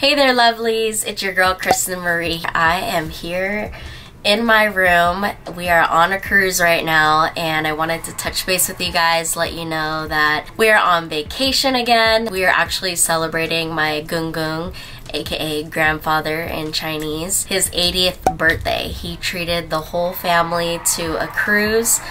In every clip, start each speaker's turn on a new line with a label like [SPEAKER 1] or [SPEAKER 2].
[SPEAKER 1] Hey there lovelies, it's your girl Kristen Marie. I am here in my room. We are on a cruise right now and I wanted to touch base with you guys, let you know that we are on vacation again. We are actually celebrating my Gung Gung, aka grandfather in Chinese, his 80th birthday. He treated the whole family to a cruise.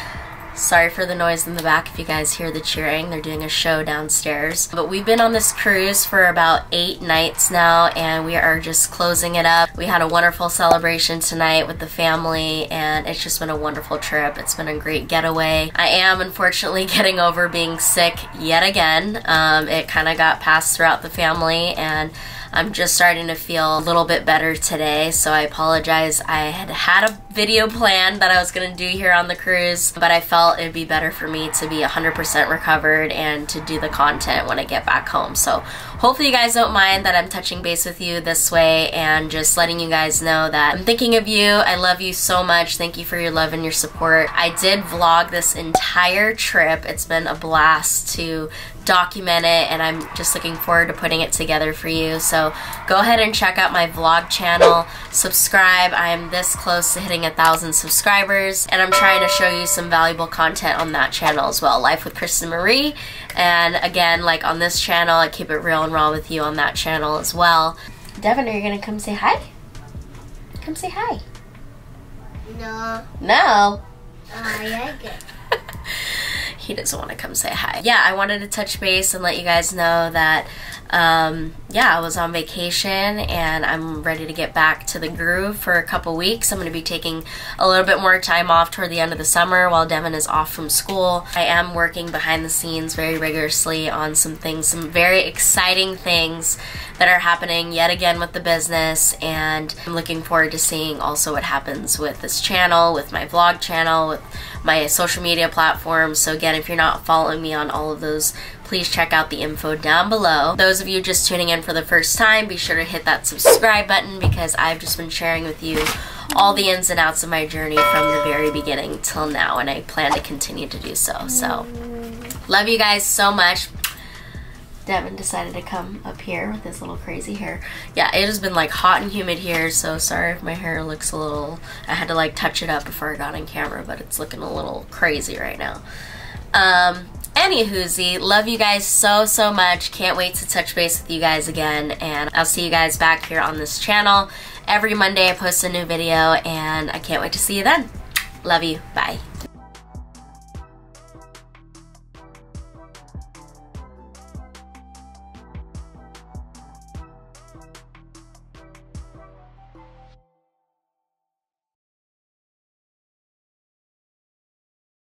[SPEAKER 1] Sorry for the noise in the back if you guys hear the cheering. They're doing a show downstairs. But we've been on this cruise for about 8 nights now and we are just closing it up. We had a wonderful celebration tonight with the family and it's just been a wonderful trip. It's been a great getaway. I am unfortunately getting over being sick yet again. It kind of got passed throughout the family and I'm just starting to feel a little bit better today, so I apologize. I had a video planned that I was going to do here on the cruise, but I felt it would be better for me to be 100% recovered and to do the content when I get back home. So hopefully you guys don't mind that I'm touching base with you this way and just letting you guys know that I'm thinking of you. I love you so much. Thank you for your love and your support. I did vlog this entire trip. It's been a blast to document it and I'm just looking forward to putting it together for you. So go ahead and check out my vlog channel, subscribe. I'm this close to hitting 1,000 subscribers and I'm trying to show you some valuable content on that channel as well. Life with Kristen Marie, and again, like on this channel, I keep it real and raw with you on that channel as well. Devin, are you gonna come say hi? Come say hi.
[SPEAKER 2] No.
[SPEAKER 1] No?
[SPEAKER 2] I like it.
[SPEAKER 1] He doesn't want to come say hi. Yeah, I wanted to touch base and let you guys know that yeah, I was on vacation and I'm ready to get back to the groove for a couple weeks. I'm going to be taking a little bit more time off toward the end of the summer while Devin is off from school. I am working behind the scenes very rigorously on some things, some very exciting things that are happening yet again with the business, and I'm looking forward to seeing also what happens with this channel, with my vlog channel, with my social media platforms. So again, if you're not following me on all of those, please check out the info down below. Those of you just tuning in for the first time, be sure to hit that subscribe button because I've just been sharing with you all the ins and outs of my journey from the very beginning till now, and I plan to continue to do so. So, love you guys so much. Devin decided to come up here with his little crazy hair. Yeah, it has been like hot and humid here, so sorry if my hair looks a little, I had to like touch it up before I got on camera, but it's looking a little crazy right now. Anywhoosie, love you guys so much. Can't wait to touch base with you guys again, and I'll see you guys back here on this channel. Every Monday I post a new video and I can't wait to see you then. Love you. Bye.